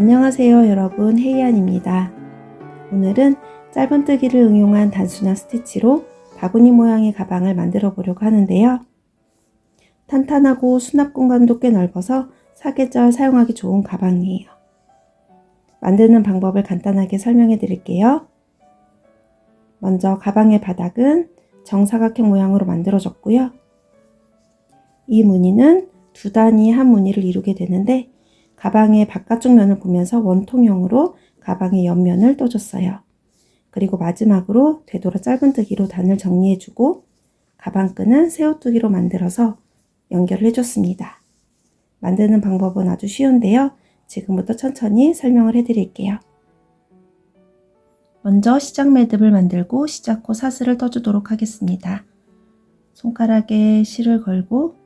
안녕하세요 여러분, 헤이안입니다. 오늘은 짧은뜨기를 응용한 단순한 스티치로 바구니 모양의 가방을 만들어 보려고 하는데요. 탄탄하고 수납 공간도 꽤 넓어서 사계절 사용하기 좋은 가방이에요. 만드는 방법을 간단하게 설명해 드릴게요. 먼저 가방의 바닥은 정사각형 모양으로 만들어졌고요. 이 무늬는 두 단이 한 무늬를 이루게 되는데 가방의 바깥쪽 면을 보면서 원통형으로 가방의 옆면을 떠줬어요. 그리고 마지막으로 되돌아 짧은뜨기로 단을 정리해주고 가방끈은 새우뜨기로 만들어서 연결을 해줬습니다. 만드는 방법은 아주 쉬운데요. 지금부터 천천히 설명을 해드릴게요. 먼저 시작 매듭을 만들고 시작코 사슬을 떠주도록 하겠습니다. 손가락에 실을 걸고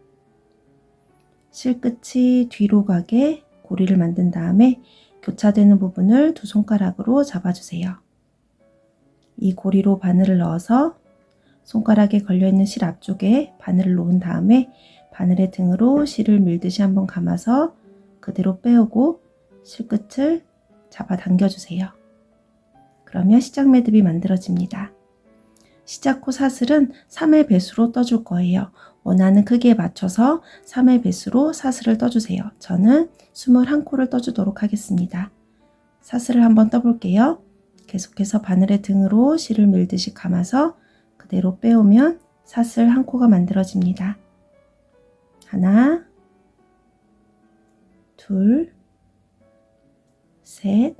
실끝이 뒤로 가게 고리를 만든 다음에 교차되는 부분을 두 손가락으로 잡아주세요. 이 고리로 바늘을 넣어서 손가락에 걸려있는 실 앞쪽에 바늘을 놓은 다음에 바늘의 등으로 실을 밀듯이 한번 감아서 그대로 빼오고 실끝을 잡아 당겨주세요. 그러면 시작 매듭이 만들어집니다. 시작코 사슬은 3의 배수로 떠줄 거예요. 원하는 크기에 맞춰서 3의 배수로 사슬을 떠주세요. 저는 21코를 떠주도록 하겠습니다. 사슬을 한번 떠볼게요. 계속해서 바늘의 등으로 실을 밀듯이 감아서 그대로 빼오면 사슬 1코가 만들어집니다. 하나, 둘, 셋,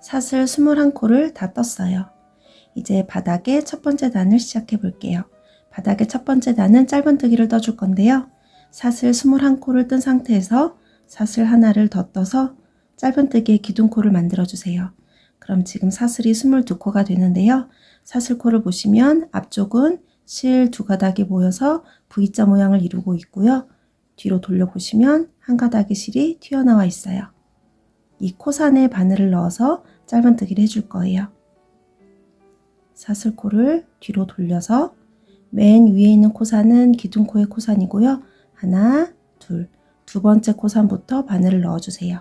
사슬 21코를 다 떴어요. 이제 바닥에 첫 번째 단을 시작해 볼게요. 바닥에 첫 번째 단은 짧은뜨기를 떠줄 건데요. 사슬 21코를 뜬 상태에서 사슬 하나를 더 떠서 짧은뜨기의 기둥코를 만들어 주세요. 그럼 지금 사슬이 22코가 되는데요. 사슬코를 보시면 앞쪽은 실 두 가닥이 모여서 V자 모양을 이루고 있고요. 뒤로 돌려보시면 한 가닥의 실이 튀어나와 있어요. 이 코산에 바늘을 넣어서 짧은뜨기를 해줄 거예요. 사슬코를 뒤로 돌려서 맨 위에 있는 코산은 기둥코의 코산이고요. 하나, 둘, 두 번째 코산부터 바늘을 넣어주세요.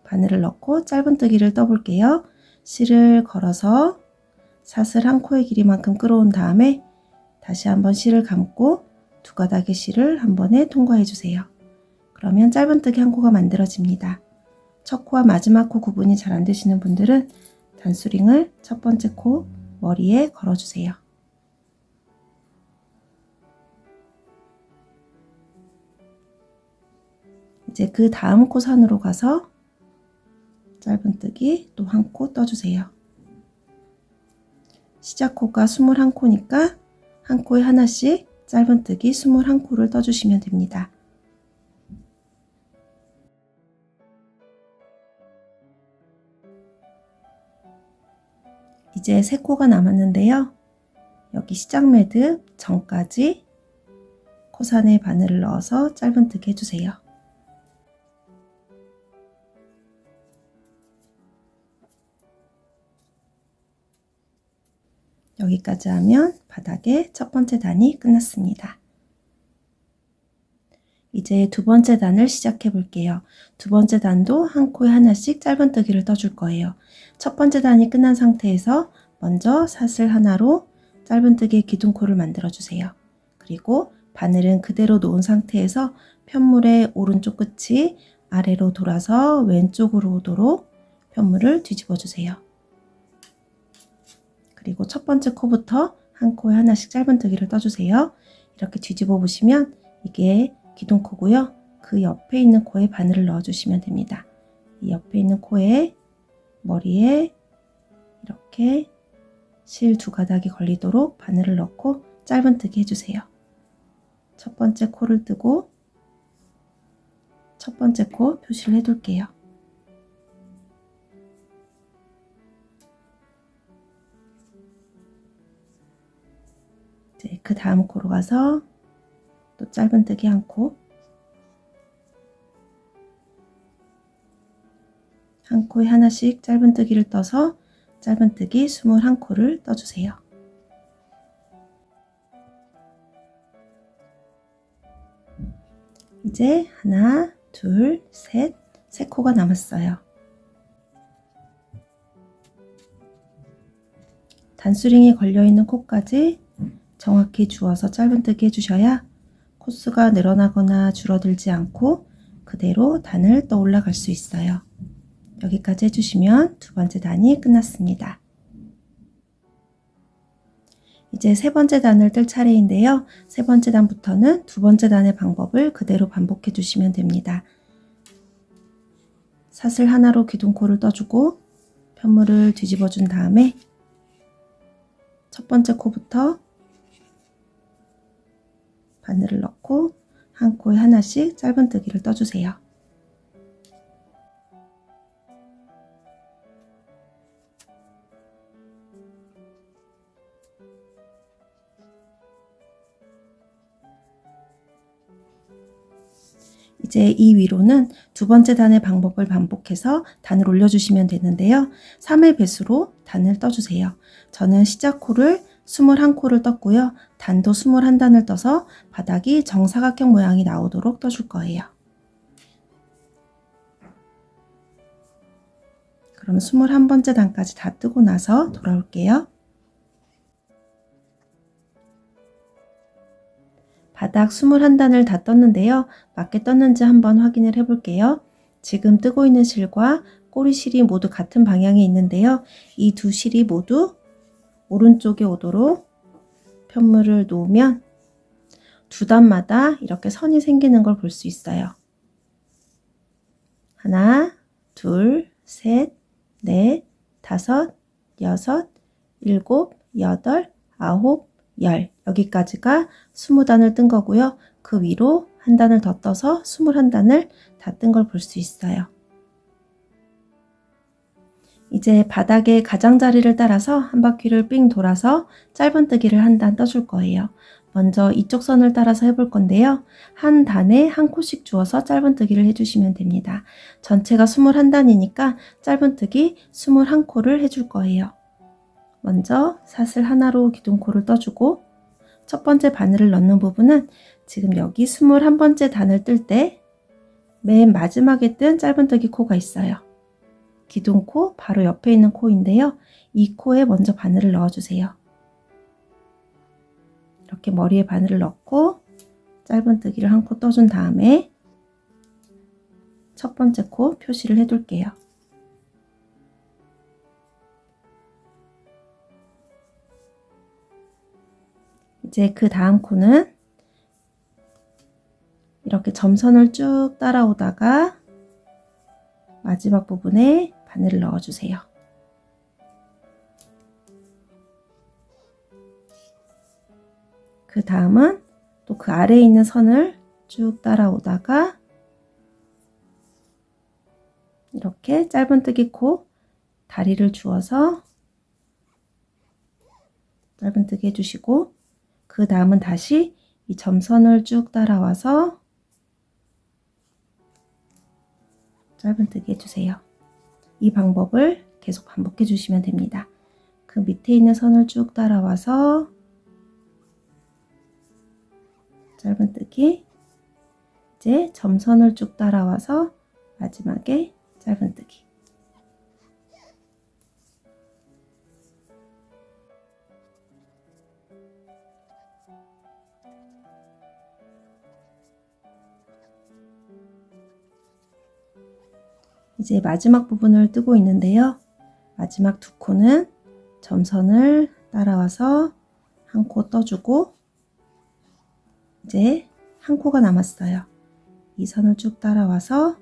바늘을 넣고 짧은뜨기를 떠볼게요. 실을 걸어서 사슬 1코의 길이만큼 끌어온 다음에 다시 한번 실을 감고 두 가닥의 실을 한 번에 통과해 주세요. 그러면 짧은뜨기 1코가 만들어집니다. 첫 코와 마지막 코 구분이 잘 안 되시는 분들은 단수링을 첫 번째 코 머리에 걸어주세요. 이제 그 다음 코선으로 가서 짧은뜨기 또 1코 떠주세요. 시작코가 21코니까 한 코에 하나씩 짧은뜨기 21코를 떠주시면 됩니다. 이제 3코가 남았는데요. 여기 시작 매듭 전까지 코산에 바늘을 넣어서 짧은뜨기 해주세요. 여기까지 하면 바닥에 첫 번째 단이 끝났습니다. 이제 두 번째 단을 시작해 볼게요. 두 번째 단도 한 코에 하나씩 짧은뜨기를 떠줄 거예요. 첫 번째 단이 끝난 상태에서 먼저 사슬 하나로 짧은뜨기의 기둥코를 만들어 주세요. 그리고 바늘은 그대로 놓은 상태에서 편물의 오른쪽 끝이 아래로 돌아서 왼쪽으로 오도록 편물을 뒤집어 주세요. 그리고 첫 번째 코부터 한 코에 하나씩 짧은뜨기를 떠주세요. 이렇게 뒤집어 보시면 이게 기둥코고요. 그 옆에 있는 코에 바늘을 넣어주시면 됩니다. 이 옆에 있는 코에 머리에 이렇게 실 두 가닥이 걸리도록 바늘을 넣고 짧은뜨기 해주세요. 첫 번째 코를 뜨고 첫 번째 코 표시를 해둘게요. 이제 그 다음 코로 가서 또 짧은뜨기 1코, 한 코에 하나씩 짧은뜨기를 떠서 짧은뜨기 21코를 떠주세요. 이제 하나, 둘, 셋, 세 코가 남았어요. 단수링이 걸려있는 코까지 정확히 주어서 짧은뜨기 해주셔야 코수가 늘어나거나 줄어들지 않고 그대로 단을 떠 올라갈 수 있어요. 여기까지 해주시면 두 번째 단이 끝났습니다. 이제 세 번째 단을 뜰 차례인데요. 세 번째 단부터는 두 번째 단의 방법을 그대로 반복해 주시면 됩니다. 사슬 하나로 기둥코를 떠주고 편물을 뒤집어 준 다음에 첫 번째 코부터 바늘을 넣고 한 코에 하나씩 짧은뜨기를 떠주세요. 이제 이 위로는 두 번째 단의 방법을 반복해서 단을 올려주시면 되는데요. 3의 배수로 단을 떠주세요. 저는 시작코를 21코를 떴고요. 단도 21단을 떠서 바닥이 정사각형 모양이 나오도록 떠줄 거예요. 그럼 21번째 단까지 다 뜨고 나서 돌아올게요. 바닥 21단을 다 떴는데요. 맞게 떴는지 한번 확인을 해 볼게요. 지금 뜨고 있는 실과 꼬리 실이 모두 같은 방향에 있는데요. 이 두 실이 모두 오른쪽에 오도록 편물을 놓으면 두 단마다 이렇게 선이 생기는 걸 볼 수 있어요. 하나, 둘, 셋, 넷, 다섯, 여섯, 일곱, 여덟, 아홉, 열. 여기까지가 20단을 뜬 거고요. 그 위로 한 단을 더 떠서 21단을 다 뜬 걸 볼 수 있어요. 이제 바닥에 가장자리를 따라서 한 바퀴를 삥 돌아서 짧은뜨기를 한 단 떠줄 거예요. 먼저 이쪽 선을 따라서 해볼 건데요. 한 단에 한 코씩 주어서 짧은뜨기를 해주시면 됩니다. 전체가 21단이니까 짧은뜨기 21코를 해줄 거예요. 먼저 사슬 하나로 기둥코를 떠주고 첫 번째 바늘을 넣는 부분은 지금 여기 21번째 단을 뜰 때 맨 마지막에 뜬 짧은뜨기 코가 있어요. 기둥코 바로 옆에 있는 코인데요. 이 코에 먼저 바늘을 넣어주세요. 이렇게 머리에 바늘을 넣고 짧은뜨기를 한 코 떠준 다음에 첫 번째 코 표시를 해둘게요. 이제 그 다음 코는 이렇게 점선을 쭉 따라오다가 마지막 부분에 바늘을 넣어주세요. 그 다음은 또 그 아래에 있는 선을 쭉 따라오다가 이렇게 짧은뜨기 코 다리를 주어서 짧은뜨기 해주시고 그 다음은 다시 이 점선을 쭉 따라와서 짧은뜨기 해주세요. 이 방법을 계속 반복해 주시면 됩니다. 그 밑에 있는 선을 쭉 따라와서 짧은뜨기, 이제 점선을 쭉 따라와서 마지막에 짧은뜨기. 이제 마지막 부분을 뜨고 있는데요. 마지막 두 코는 점선을 따라와서 한 코 떠주고 이제 한 코가 남았어요. 이 선을 쭉 따라와서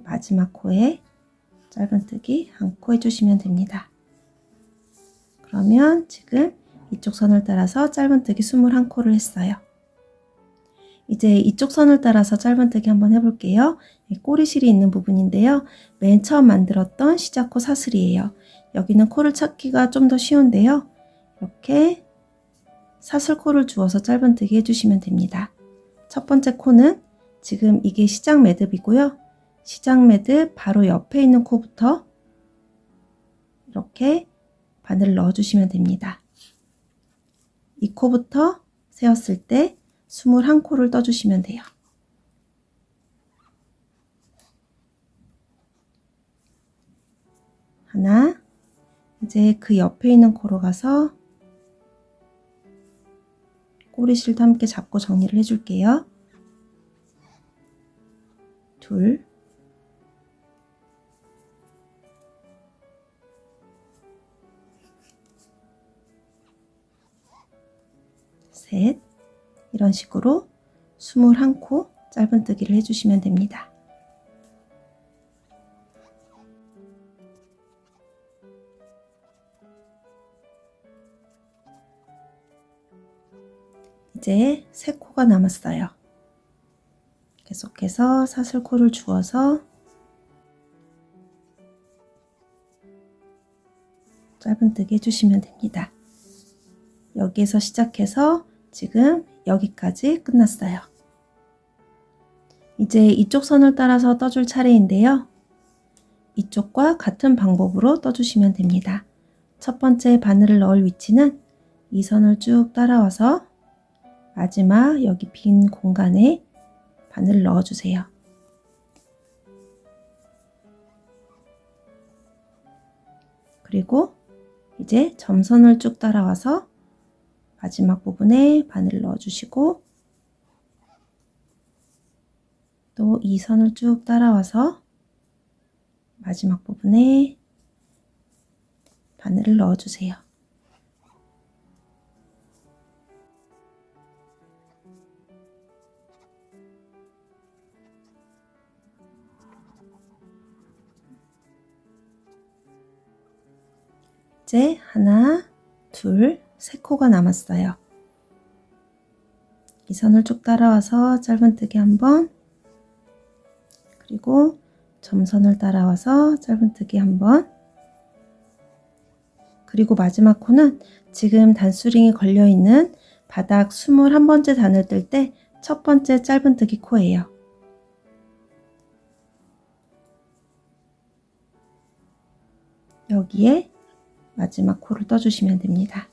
마지막 코에 짧은뜨기 한 코 해주시면 됩니다. 그러면 지금 이쪽 선을 따라서 짧은뜨기 21코를 했어요. 이제 이쪽 선을 따라서 짧은뜨기 한번 해볼게요. 꼬리실이 있는 부분인데요. 맨 처음 만들었던 시작코 사슬이에요. 여기는 코를 찾기가 좀 더 쉬운데요. 이렇게 사슬코를 주어서 짧은뜨기 해주시면 됩니다. 첫 번째 코는 지금 이게 시작 매듭이고요. 시작 매듭 바로 옆에 있는 코부터 이렇게 바늘을 넣어주시면 됩니다. 이 코부터 세웠을 때 21코를 떠주시면 돼요. 하나. 이제 그 옆에 있는 코로 가서 꼬리실도 함께 잡고 정리를 해줄게요. 둘. 셋. 이런 식으로 21코 짧은뜨기를 해주시면 됩니다. 이제 3코가 남았어요. 계속해서 사슬코를 주어서 짧은뜨기 해주시면 됩니다. 여기에서 시작해서 지금 여기까지 끝났어요. 이제 이쪽 선을 따라서 떠줄 차례인데요. 이쪽과 같은 방법으로 떠주시면 됩니다. 첫 번째 바늘을 넣을 위치는 이 선을 쭉 따라와서 마지막 여기 빈 공간에 바늘을 넣어주세요. 그리고 이제 점선을 쭉 따라와서 마지막 부분에 바늘을 넣어주시고 또 이 선을 쭉 따라와서 마지막 부분에 바늘을 넣어주세요. 이제 하나, 둘, 3코가 남았어요. 이 선을 쭉 따라와서 짧은뜨기 한번, 그리고 점선을 따라와서 짧은뜨기 한번, 그리고 마지막 코는 지금 단수링이 걸려있는 바닥 21번째 단을 뜰 때 첫 번째 짧은뜨기 코예요. 여기에 마지막 코를 떠주시면 됩니다.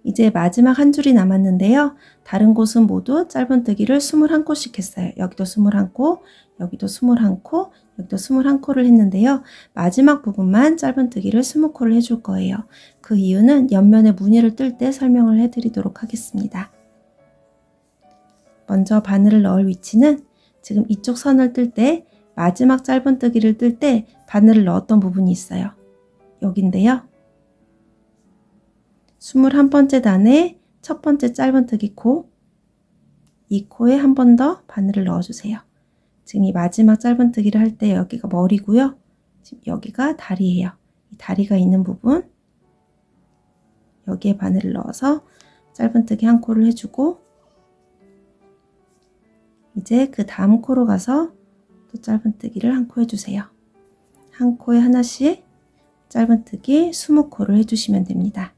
이제 마지막 한 줄이 남았는데요. 다른 곳은 모두 짧은뜨기를 21코씩 했어요. 여기도 21코, 여기도 21코, 여기도 21코를 했는데요. 마지막 부분만 짧은뜨기를 20코를 해줄 거예요. 그 이유는 옆면에 무늬를 뜰 때 설명을 해드리도록 하겠습니다. 먼저 바늘을 넣을 위치는 지금 이쪽 선을 뜰 때 마지막 짧은뜨기를 뜰 때 바늘을 넣었던 부분이 있어요. 여긴데요. 21번째 단에 첫 번째 짧은뜨기 코, 이 코에 한 번 더 바늘을 넣어주세요. 지금 이 마지막 짧은뜨기를 할 때 여기가 머리고요. 지금 여기가 다리예요. 이 다리가 있는 부분, 여기에 바늘을 넣어서 짧은뜨기 한 코를 해주고 이제 그 다음 코로 가서 또 짧은뜨기를 한 코 해주세요. 한 코에 하나씩 짧은뜨기 20코를 해주시면 됩니다.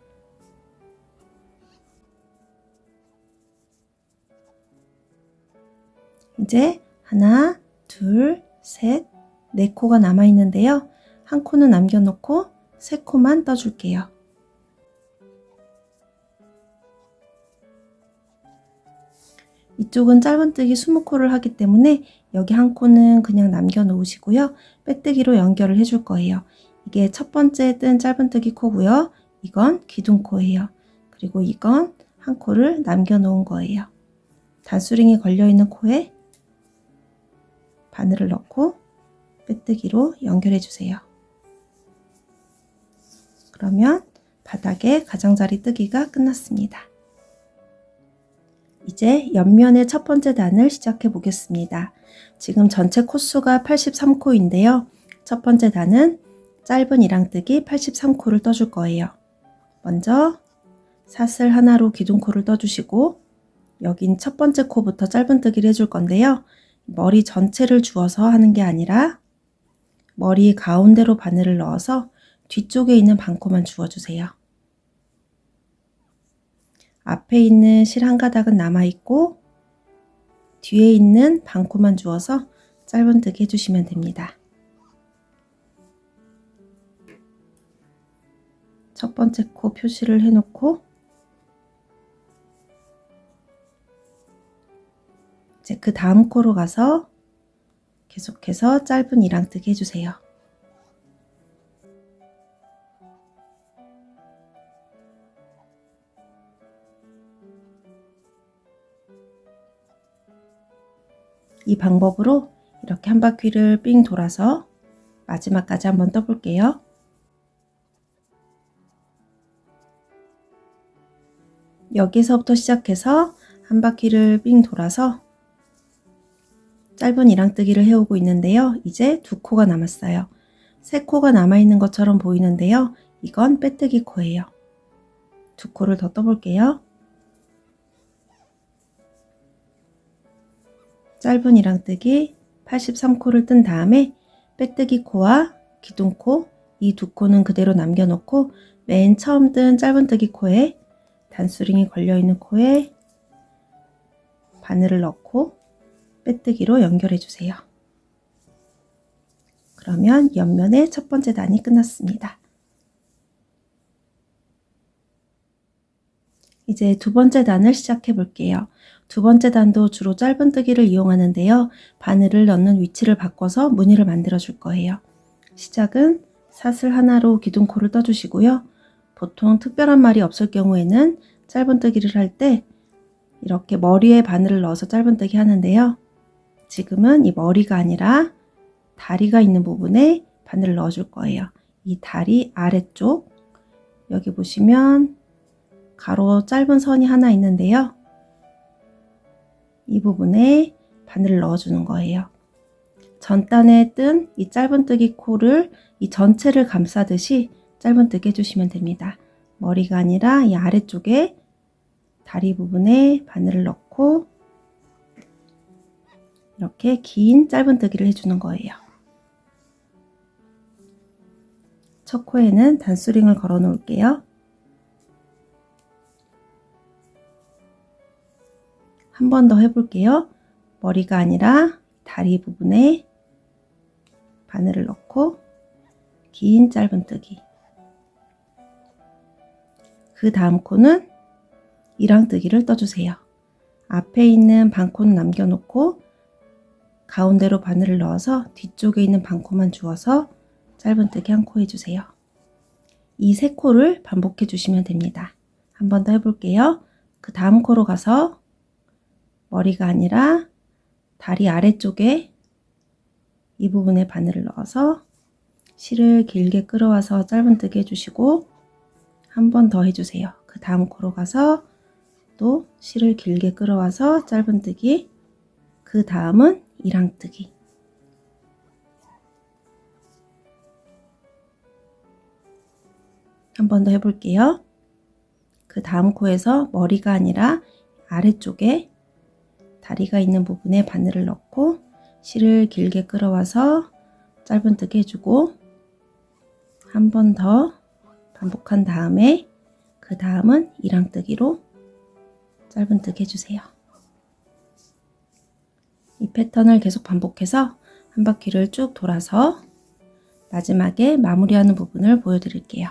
이제 하나, 둘, 셋, 4코가 남아있는데요. 한 코는 남겨놓고 3코만 떠줄게요. 이쪽은 짧은뜨기 20코를 하기 때문에 여기 한 코는 그냥 남겨놓으시고요. 빼뜨기로 연결을 해줄 거예요. 이게 첫 번째 뜬 짧은뜨기 코고요. 이건 기둥코예요. 그리고 이건 한 코를 남겨놓은 거예요. 단수링이 걸려있는 코에 바늘을 넣고 빼뜨기로 연결해 주세요. 그러면 바닥에 가장자리 뜨기가 끝났습니다. 이제 옆면의 첫 번째 단을 시작해 보겠습니다. 지금 전체 코수가 83코인데요. 첫 번째 단은 짧은 이랑뜨기 83코를 떠줄 거예요. 먼저 사슬 하나로 기둥코를 떠주시고 여긴 첫 번째 코부터 짧은뜨기를 해줄 건데요. 머리 전체를 주어서 하는 게 아니라 머리 가운데로 바늘을 넣어서 뒤쪽에 있는 반코만 주어주세요. 앞에 있는 실 한 가닥은 남아있고 뒤에 있는 반코만 주어서 짧은뜨기 해주시면 됩니다. 첫 번째 코 표시를 해놓고 이제 그 다음 코로 가서 계속해서 짧은 이랑뜨기 해주세요. 이 방법으로 이렇게 한 바퀴를 삥 돌아서 마지막까지 한번 떠볼게요. 여기서부터 시작해서 한 바퀴를 삥 돌아서 짧은 이랑뜨기를 해오고 있는데요. 이제 두 코가 남았어요. 세 코가 남아있는 것처럼 보이는데요. 이건 빼뜨기 코예요. 두 코를 더 떠볼게요. 짧은 이랑뜨기 83코를 뜬 다음에 빼뜨기 코와 기둥코 이 두 코는 그대로 남겨놓고 맨 처음 뜬 짧은뜨기 코에 단수링이 걸려있는 코에 바늘을 넣고 빼뜨기로 연결해 주세요. 그러면 옆면의 첫 번째 단이 끝났습니다. 이제 두 번째 단을 시작해 볼게요. 두 번째 단도 주로 짧은뜨기를 이용하는데요. 바늘을 넣는 위치를 바꿔서 무늬를 만들어 줄 거예요. 시작은 사슬 하나로 기둥코를 떠주시고요. 보통 특별한 말이 없을 경우에는 짧은뜨기를 할 때 이렇게 머리에 바늘을 넣어서 짧은뜨기 하는데요. 지금은 이 머리가 아니라 다리가 있는 부분에 바늘을 넣어 줄 거예요. 이 다리 아래쪽 여기 보시면 가로 짧은 선이 하나 있는데요. 이 부분에 바늘을 넣어 주는 거예요. 전단에 뜬 이 짧은뜨기 코를 이 전체를 감싸듯이 짧은뜨기 해주시면 됩니다. 머리가 아니라 이 아래쪽에 다리 부분에 바늘을 넣고 이렇게 긴 짧은뜨기를 해주는 거예요. 첫 코에는 단수링을 걸어 놓을게요. 한 번 더 해볼게요. 머리가 아니라 다리 부분에 바늘을 넣고 긴 짧은뜨기. 그 다음 코는 이랑뜨기를 떠주세요. 앞에 있는 반코는 남겨놓고 가운데로 바늘을 넣어서 뒤쪽에 있는 반코만 주어서 짧은뜨기 한 코 해주세요. 이 세 코를 반복해 주시면 됩니다. 한 번 더 해볼게요. 그 다음 코로 가서 머리가 아니라 다리 아래쪽에 이 부분에 바늘을 넣어서 실을 길게 끌어와서 짧은뜨기 해주시고 한 번 더 해주세요. 그 다음 코로 가서 또 실을 길게 끌어와서 짧은뜨기, 그 다음은 이랑뜨기. 한 번 더 해볼게요. 그 다음 코에서 머리가 아니라 아래쪽에 다리가 있는 부분에 바늘을 넣고 실을 길게 끌어와서 짧은뜨기 해주고 한 번 더 반복한 다음에 그 다음은 이랑뜨기로 짧은뜨기 해주세요. 이 패턴을 계속 반복해서 한 바퀴를 쭉 돌아서 마지막에 마무리하는 부분을 보여드릴게요.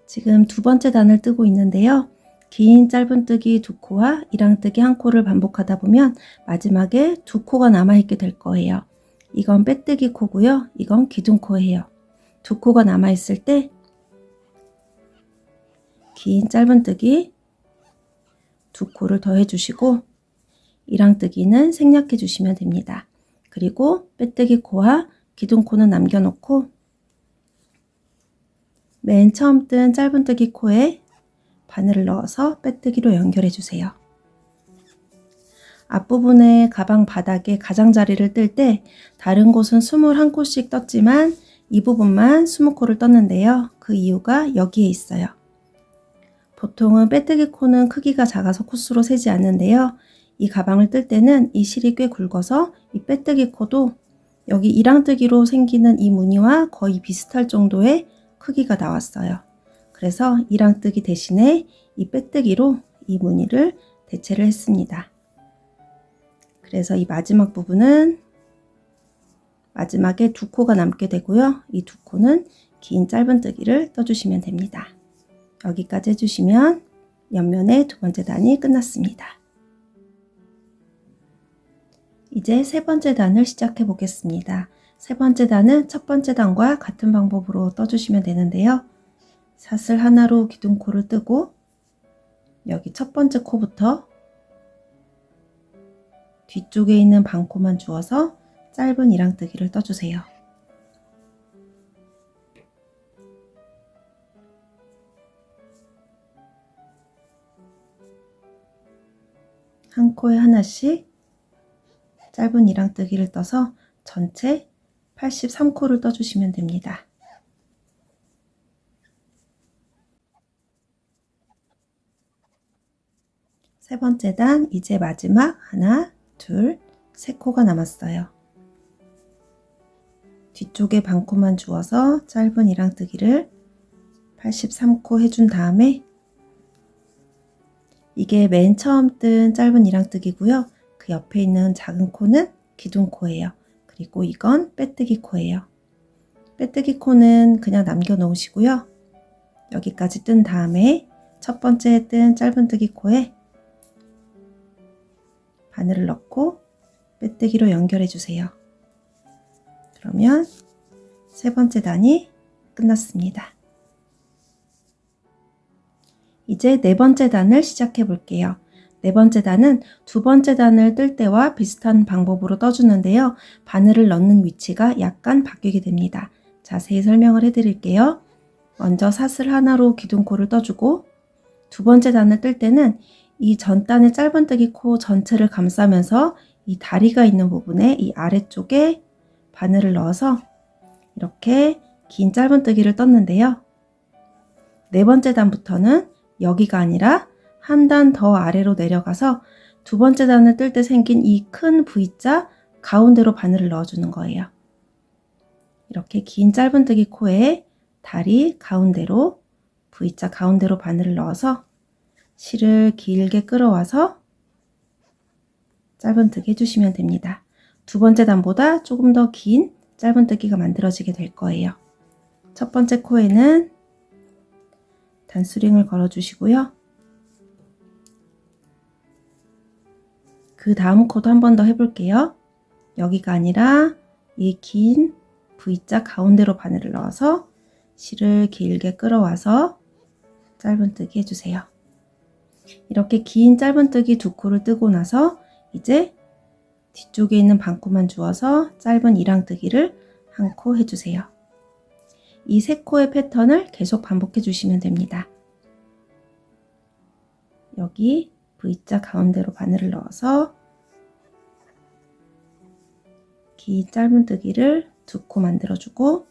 지금 두 번째 단을 뜨고 있는데요. 긴 짧은뜨기 두 코와 이랑뜨기 한 코를 반복하다 보면 마지막에 두 코가 남아있게 될 거예요. 이건 빼뜨기 코고요. 이건 기둥코예요. 두 코가 남아있을 때 긴 짧은뜨기 두 코를 더 해주시고 이랑뜨기는 생략해 주시면 됩니다. 그리고 빼뜨기 코와 기둥코는 남겨놓고 맨 처음 뜬 짧은뜨기 코에 바늘을 넣어서 빼뜨기로 연결해 주세요. 앞부분에 가방 바닥에 가장자리를 뜰 때 다른 곳은 21코씩 떴지만 이 부분만 20코를 떴는데요. 그 이유가 여기에 있어요. 보통은 빼뜨기 코는 크기가 작아서 코수로 세지 않는데요. 이 가방을 뜰 때는 이 실이 꽤 굵어서 이 빼뜨기 코도 여기 이랑뜨기로 생기는 이 무늬와 거의 비슷할 정도의 크기가 나왔어요. 그래서 이랑뜨기 대신에 이 빼뜨기로 이 무늬를 대체를 했습니다. 그래서 이 마지막 부분은 마지막에 두 코가 남게 되고요. 이 두 코는 긴 짧은뜨기를 떠주시면 됩니다. 여기까지 해주시면 옆면의 두 번째 단이 끝났습니다. 이제 세 번째 단을 시작해 보겠습니다. 세 번째 단은 첫 번째 단과 같은 방법으로 떠주시면 되는데요. 사슬 하나로 기둥코를 뜨고 여기 첫 번째 코부터 뒤쪽에 있는 반코만 주어서 짧은 이랑뜨기를 떠주세요. 한 코에 하나씩 짧은 이랑뜨기를 떠서 전체 83코를 떠주시면 됩니다. 세 번째 단 이제 마지막 하나, 둘, 세 코가 남았어요. 뒤쪽에 반코만 주어서 짧은 이랑뜨기를 83코 해준 다음에 이게 맨 처음 뜬 짧은 이랑뜨기고요. 그 옆에 있는 작은 코는 기둥코예요. 그리고 이건 빼뜨기 코예요. 빼뜨기 코는 그냥 남겨 놓으시고요. 여기까지 뜬 다음에 첫 번째 뜬 짧은뜨기 코에 바늘을 넣고 빼뜨기로 연결해 주세요. 그러면 세 번째 단이 끝났습니다. 이제 네 번째 단을 시작해 볼게요. 네 번째 단은 두 번째 단을 뜰 때와 비슷한 방법으로 떠주는데요. 바늘을 넣는 위치가 약간 바뀌게 됩니다. 자세히 설명을 해 드릴게요. 먼저 사슬 하나로 기둥코를 떠주고 두 번째 단을 뜰 때는 이 전 단의 짧은뜨기 코 전체를 감싸면서 이 다리가 있는 부분에 이 아래쪽에 바늘을 넣어서 이렇게 긴 짧은뜨기를 떴는데요. 네 번째 단부터는 여기가 아니라 한 단 더 아래로 내려가서 두 번째 단을 뜰 때 생긴 이 큰 V자 가운데로 바늘을 넣어주는 거예요. 이렇게 긴 짧은뜨기 코에 다리 가운데로 V자 가운데로 바늘을 넣어서 실을 길게 끌어와서 짧은뜨기 해주시면 됩니다. 두 번째 단보다 조금 더 긴 짧은뜨기가 만들어지게 될 거예요. 첫 번째 코에는 단수링을 걸어 주시고요. 그 다음 코도 한 번 더 해볼게요. 여기가 아니라 이 긴 V자 가운데로 바늘을 넣어서 실을 길게 끌어와서 짧은뜨기 해주세요. 이렇게 긴 짧은뜨기 두 코를 뜨고 나서 이제 뒤쪽에 있는 반코만 주어서 짧은 이랑뜨기를 한 코 해주세요. 이 세 코의 패턴을 계속 반복해 주시면 됩니다. 여기 V자 가운데로 바늘을 넣어서 긴 짧은뜨기를 두 코 만들어주고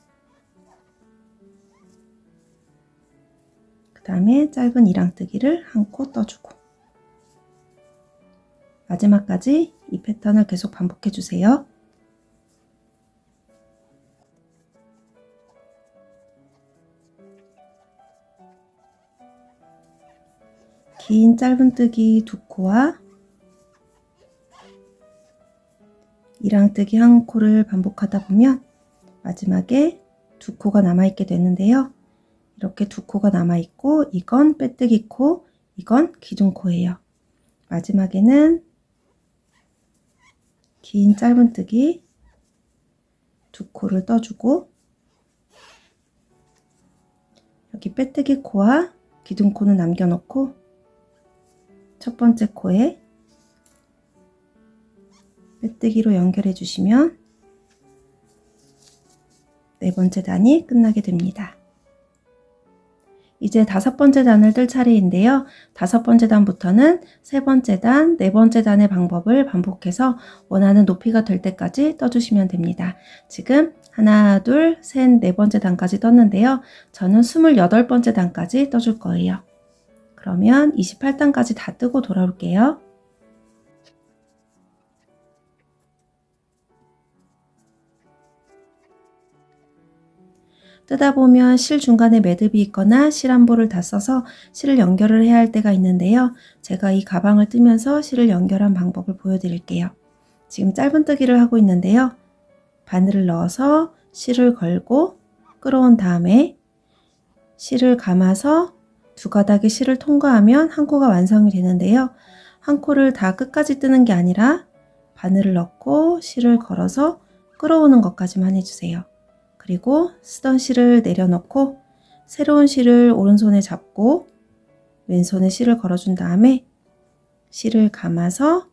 그 다음에 짧은 이랑뜨기를 한 코 떠주고 마지막까지 이 패턴을 계속 반복해 주세요. 긴 짧은뜨기 두 코와 이랑뜨기 한 코를 반복하다 보면 마지막에 두 코가 남아있게 되는데요. 이렇게 두 코가 남아있고 이건 빼뜨기 코, 이건 기둥코예요. 마지막에는 긴 짧은뜨기 두 코를 떠주고 여기 빼뜨기 코와 기둥코는 남겨놓고 첫 번째 코에 빼뜨기로 연결해 주시면 네 번째 단이 끝나게 됩니다. 이제 다섯 번째 단을 뜰 차례인데요. 다섯 번째 단부터는 세 번째 단, 네 번째 단의 방법을 반복해서 원하는 높이가 될 때까지 떠주시면 됩니다. 지금 하나, 둘, 셋, 네 번째 단까지 떴는데요. 저는 28번째 단까지 떠줄 거예요. 그러면 28단까지 다 뜨고 돌아올게요. 뜨다 보면 실 중간에 매듭이 있거나 실 한 볼을 다 써서 실을 연결을 해야 할 때가 있는데요. 제가 이 가방을 뜨면서 실을 연결한 방법을 보여드릴게요. 지금 짧은뜨기를 하고 있는데요. 바늘을 넣어서 실을 걸고 끌어온 다음에 실을 감아서 두 가닥의 실을 통과하면 한 코가 완성이 되는데요. 한 코를 다 끝까지 뜨는 게 아니라 바늘을 넣고 실을 걸어서 끌어오는 것까지만 해주세요. 그리고 쓰던 실을 내려놓고 새로운 실을 오른손에 잡고 왼손에 실을 걸어준 다음에 실을 감아서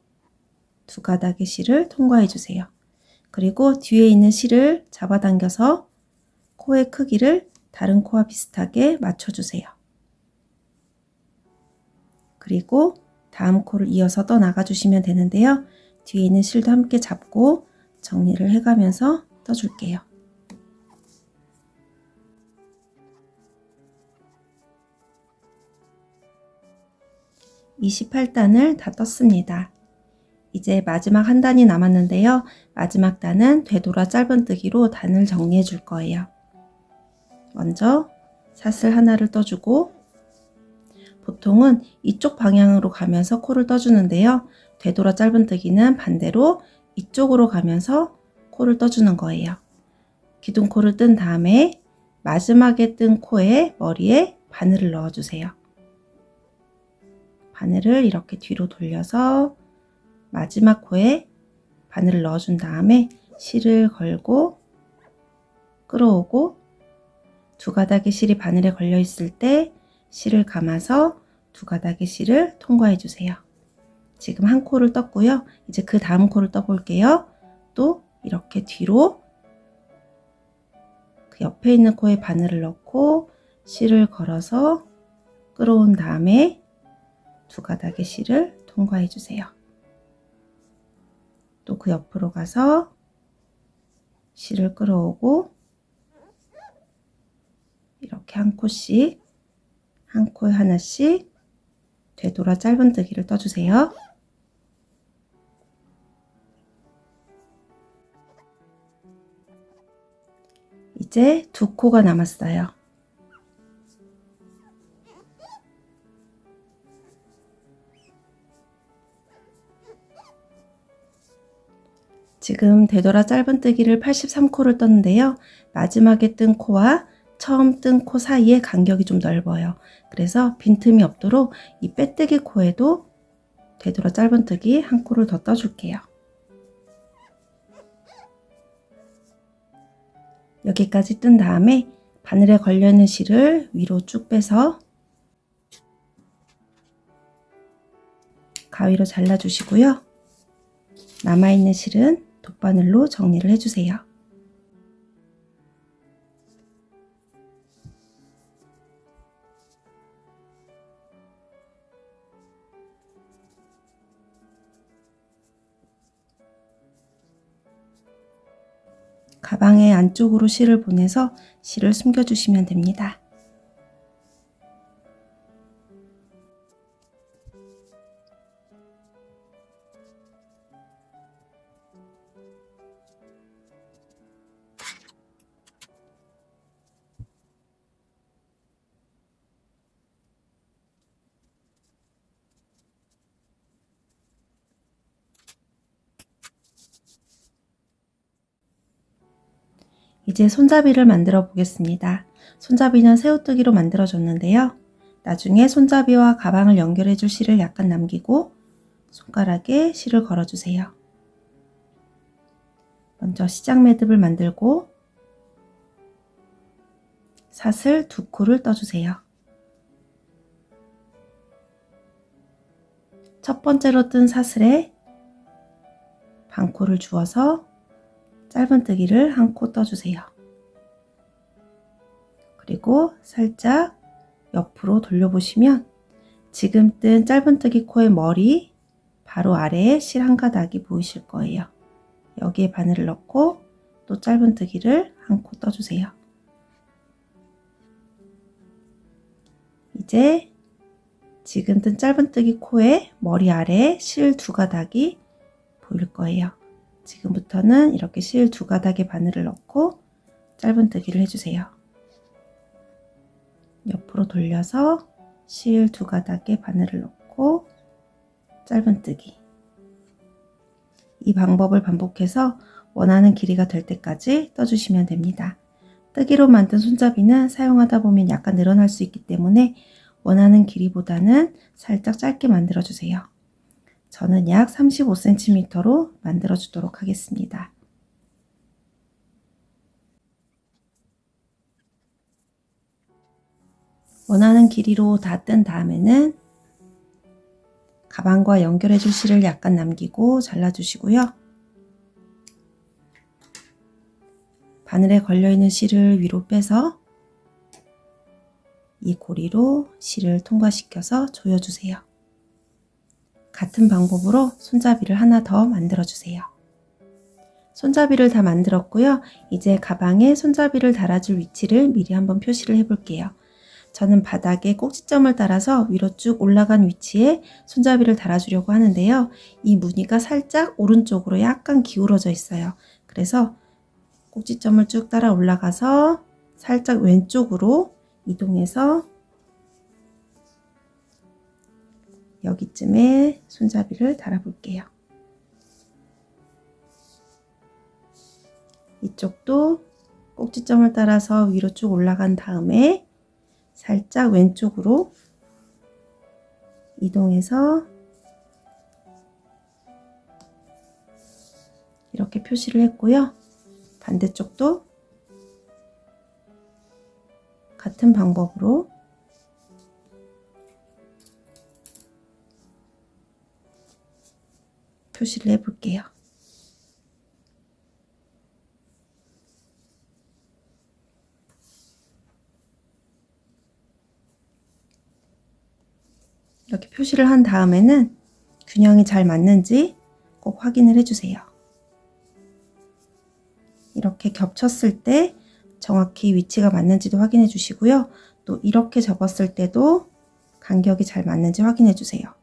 두 가닥의 실을 통과해 주세요. 그리고 뒤에 있는 실을 잡아당겨서 코의 크기를 다른 코와 비슷하게 맞춰주세요. 그리고 다음 코를 이어서 떠나가 주시면 되는데요. 뒤에 있는 실도 함께 잡고 정리를 해가면서 떠줄게요. 28단을 다 떴습니다. 이제 마지막 한 단이 남았는데요. 마지막 단은 되돌아 짧은뜨기로 단을 정리해 줄 거예요. 먼저 사슬 하나를 떠주고 보통은 이쪽 방향으로 가면서 코를 떠주는데요. 되돌아 짧은뜨기는 반대로 이쪽으로 가면서 코를 떠주는 거예요. 기둥코를 뜬 다음에 마지막에 뜬 코에 머리에 바늘을 넣어주세요. 바늘을 이렇게 뒤로 돌려서 마지막 코에 바늘을 넣어준 다음에 실을 걸고 끌어오고 두 가닥의 실이 바늘에 걸려 있을 때 실을 감아서 두 가닥의 실을 통과해 주세요. 지금 한 코를 떴고요. 이제 그 다음 코를 떠 볼게요. 또 이렇게 뒤로 그 옆에 있는 코에 바늘을 넣고 실을 걸어서 끌어온 다음에 두 가닥의 실을 통과해 주세요. 또 그 옆으로 가서 실을 끌어오고 이렇게 한 코씩 한 코에 하나씩 되돌아 짧은뜨기를 떠주세요. 이제 두 코가 남았어요. 지금 되돌아 짧은뜨기를 83코를 떴는데요. 마지막에 뜬 코와 처음 뜬 코 사이에 간격이 좀 넓어요. 그래서 빈틈이 없도록 이 빼뜨기 코에도 되돌아 짧은뜨기 한 코를 더 떠줄게요. 여기까지 뜬 다음에 바늘에 걸려있는 실을 위로 쭉 빼서 가위로 잘라주시고요. 남아있는 실은 돗바늘로 정리를 해주세요. 가방의 안쪽으로 실을 보내서 실을 숨겨주시면 됩니다. 이제 손잡이를 만들어 보겠습니다. 손잡이는 새우뜨기로 만들어 줬는데요. 나중에 손잡이와 가방을 연결해 줄 실을 약간 남기고 손가락에 실을 걸어 주세요. 먼저 시작 매듭을 만들고 사슬 두 코를 떠주세요. 첫 번째로 뜬 사슬에 반코를 주어서 짧은뜨기를 한 코 떠주세요. 그리고 살짝 옆으로 돌려보시면 지금 뜬 짧은뜨기 코의 머리 바로 아래에 실 한 가닥이 보이실 거예요. 여기에 바늘을 넣고 또 짧은뜨기를 한 코 떠주세요. 이제 지금 뜬 짧은뜨기 코의 머리 아래에 실 두 가닥이 보일 거예요. 지금부터는 이렇게 실 두 가닥에 바늘을 넣고 짧은뜨기를 해주세요. 옆으로 돌려서 실 두 가닥에 바늘을 넣고 짧은뜨기. 이 방법을 반복해서 원하는 길이가 될 때까지 떠주시면 됩니다. 뜨개로 만든 손잡이는 사용하다 보면 약간 늘어날 수 있기 때문에 원하는 길이보다는 살짝 짧게 만들어 주세요. 저는 약 35cm로 만들어 주도록 하겠습니다. 원하는 길이로 다 뜬 다음에는 가방과 연결해 줄 실을 약간 남기고 잘라 주시고요. 바늘에 걸려있는 실을 위로 빼서 이 고리로 실을 통과시켜서 조여주세요. 같은 방법으로 손잡이를 하나 더 만들어 주세요. 손잡이를 다 만들었고요. 이제 가방에 손잡이를 달아줄 위치를 미리 한번 표시를 해 볼게요. 저는 바닥에 꼭지점을 따라서 위로 쭉 올라간 위치에 손잡이를 달아주려고 하는데요. 이 무늬가 살짝 오른쪽으로 약간 기울어져 있어요. 그래서 꼭지점을 쭉 따라 올라가서 살짝 왼쪽으로 이동해서 여기쯤에 손잡이를 달아 볼게요. 이쪽도 꼭지점을 따라서 위로 쭉 올라간 다음에 살짝 왼쪽으로 이동해서 이렇게 표시를 했고요. 반대쪽도 같은 방법으로 표시를 해 볼게요. 이렇게 표시를 한 다음에는 균형이 잘 맞는지 꼭 확인을 해주세요. 이렇게 겹쳤을 때 정확히 위치가 맞는지도 확인해 주시고요. 또 이렇게 접었을 때도 간격이 잘 맞는지 확인해 주세요.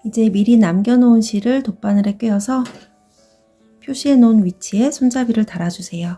이제 미리 남겨놓은 실을 돗바늘에 꿰어서 표시해 놓은 위치에 손잡이를 달아주세요.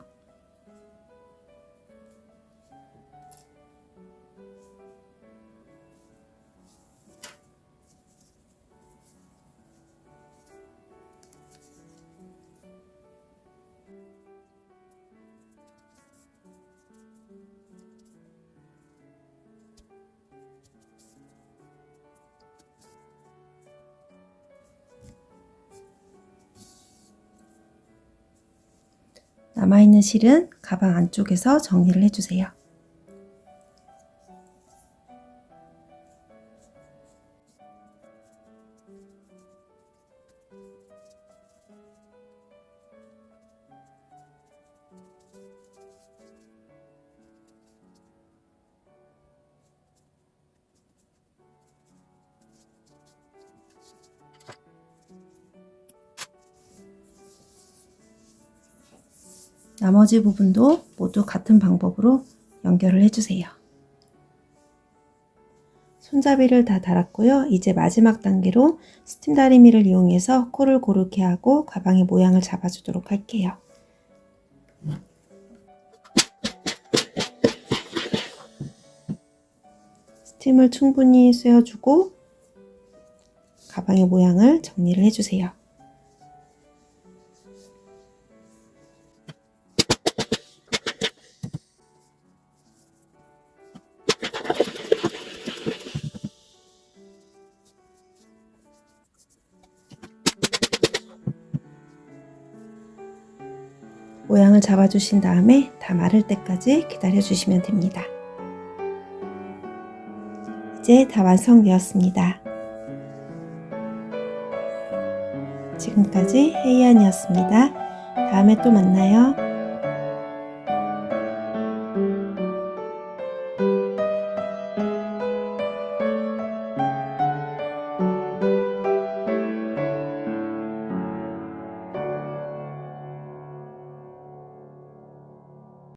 남아있는 실은 가방 안쪽에서 정리를 해주세요. 나머지 부분도 모두 같은 방법으로 연결을 해주세요. 손잡이를 다 달았고요. 이제 마지막 단계로 스팀 다리미를 이용해서 코를 고르게 하고 가방의 모양을 잡아주도록 할게요. 스팀을 충분히 쐬어주고 가방의 모양을 정리를 해주세요. 모양을 잡아주신 다음에 다 마를 때까지 기다려주시면 됩니다. 이제 다 완성되었습니다. 지금까지 혜이안이었습니다. 다음에 또 만나요.